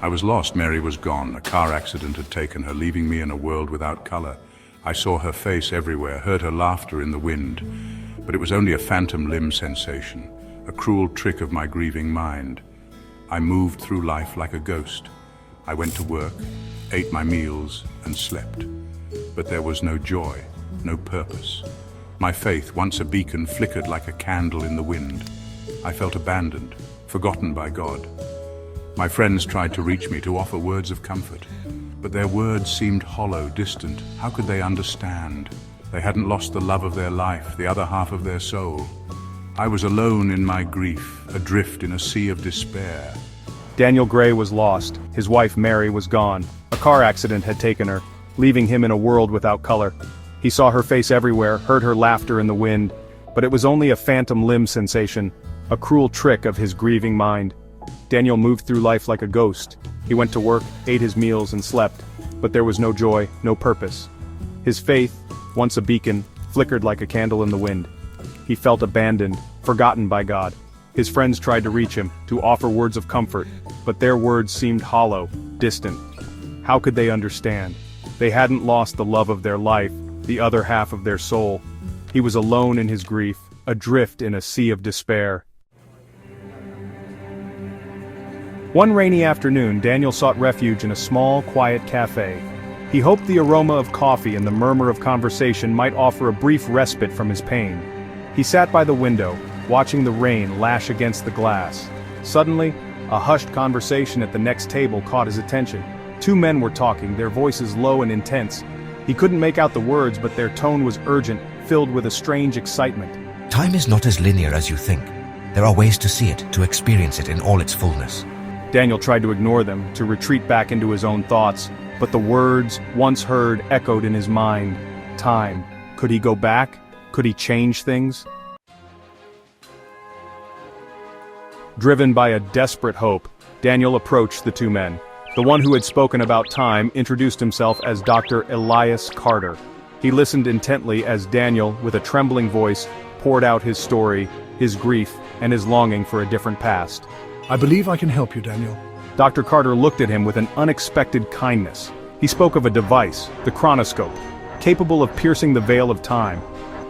I was lost. Mary was gone. A car accident had taken her, leaving me in a world without color. I saw her face everywhere, heard her laughter in the wind, but it was only a phantom limb sensation, a cruel trick of my grieving mind. I moved through life like a ghost. I went to work, ate my meals, and slept. But there was no joy, no purpose. My faith, once a beacon, flickered like a candle in the wind. I felt abandoned, forgotten by God. My friends tried to reach me, to offer words of comfort, but their words seemed hollow, distant. How could they understand? They hadn't lost the love of their life, the other half of their soul. I was alone in my grief, adrift in a sea of despair. Daniel Gray was lost. His wife Mary was gone. A car accident had taken her, leaving him in a world without color. He saw her face everywhere, heard her laughter in the wind, but it was only a phantom limb sensation, a cruel trick of his grieving mind. Daniel moved through life like a ghost. He went to work, ate his meals, and slept, but there was no joy, no purpose. His faith, once a beacon, flickered like a candle in the wind. He felt abandoned, forgotten by God. His friends tried to reach him, to offer words of comfort, but their words seemed hollow, distant. How could they understand? They hadn't lost the love of their life, the other half of their soul. He was alone in his grief, adrift in a sea of despair. One rainy afternoon, Daniel sought refuge in a small, quiet cafe. He hoped the aroma of coffee and the murmur of conversation might offer a brief respite from his pain. He sat by the window, watching the rain lash against the glass. Suddenly, a hushed conversation at the next table caught his attention. Two men were talking, their voices low and intense. He couldn't make out the words, but their tone was urgent, filled with a strange excitement. Time is not as linear as you think. There are ways to see it, to experience it in all its fullness. Daniel tried to ignore them, to retreat back into his own thoughts, but the words, once heard, echoed in his mind. Time. Could he go back? Could he change things? Driven by a desperate hope, Daniel approached the two men. The one who had spoken about time introduced himself as Dr. Elias Carter. He listened intently as Daniel, with a trembling voice, poured out his story, his grief, and his longing for a different past. I believe I can help you, Daniel. Dr. Carter looked at him with an unexpected kindness. He spoke of a device, the Chronoscope, capable of piercing the veil of time.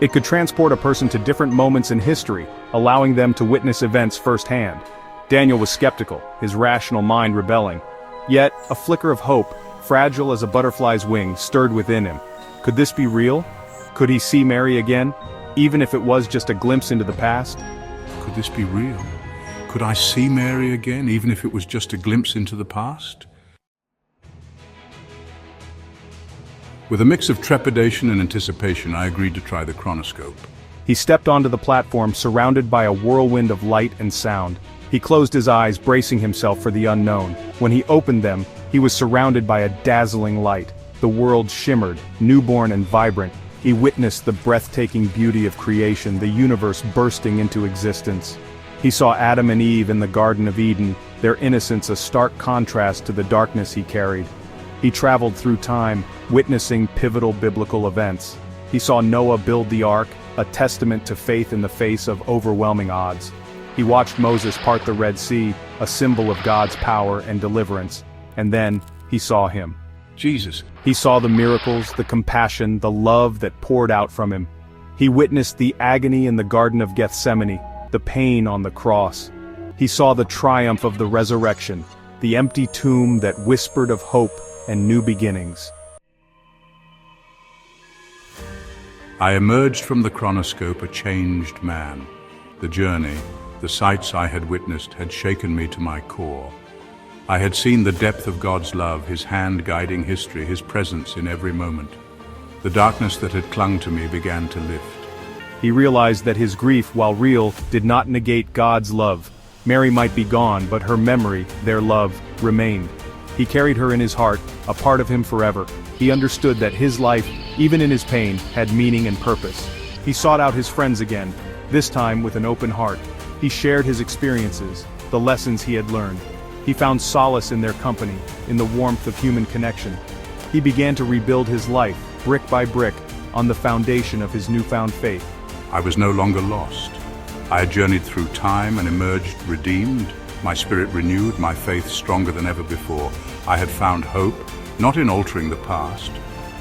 It could transport a person to different moments in history, allowing them to witness events firsthand. Daniel was skeptical, his rational mind rebelling. Yet, a flicker of hope, fragile as a butterfly's wing, stirred within him. Could this be real? Could he see Mary again, even if it was just a glimpse into the past? Could this be real? Could I see Mary again, even if it was just a glimpse into the past? With a mix of trepidation and anticipation, I agreed to try the Chronoscope. He stepped onto the platform, surrounded by a whirlwind of light and sound. He closed his eyes, bracing himself for the unknown. When he opened them, he was surrounded by a dazzling light. The world shimmered, newborn and vibrant. He witnessed the breathtaking beauty of creation, the universe bursting into existence. He saw Adam and Eve in the Garden of Eden, their innocence a stark contrast to the darkness he carried. He traveled through time, witnessing pivotal biblical events. He saw Noah build the ark, a testament to faith in the face of overwhelming odds. He watched Moses part the Red Sea, a symbol of God's power and deliverance. And then, he saw him. Jesus. He saw the miracles, the compassion, the love that poured out from him. He witnessed the agony in the Garden of Gethsemane, the pain on the cross. He saw the triumph of the resurrection, the empty tomb that whispered of hope and new beginnings. I emerged from the Chronoscope a changed man. The journey, the sights I had witnessed had shaken me to my core. I had seen the depth of God's love, His hand guiding history, His presence in every moment. The darkness that had clung to me began to lift. He realized that his grief, while real, did not negate God's love. Mary might be gone, but her memory, their love, remained. He carried her in his heart, a part of him forever. He understood that his life, even in his pain, had meaning and purpose. He sought out his friends again, this time with an open heart. He shared his experiences, the lessons he had learned. He found solace in their company, in the warmth of human connection. He began to rebuild his life, brick by brick, on the foundation of his newfound faith. I was no longer lost. I had journeyed through time and emerged redeemed, My spirit renewed, my faith stronger than ever before. I had found hope, not in altering the past,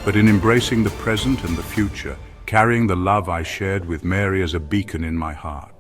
but in embracing the present and the future, carrying the love I shared with Mary as a beacon in my heart.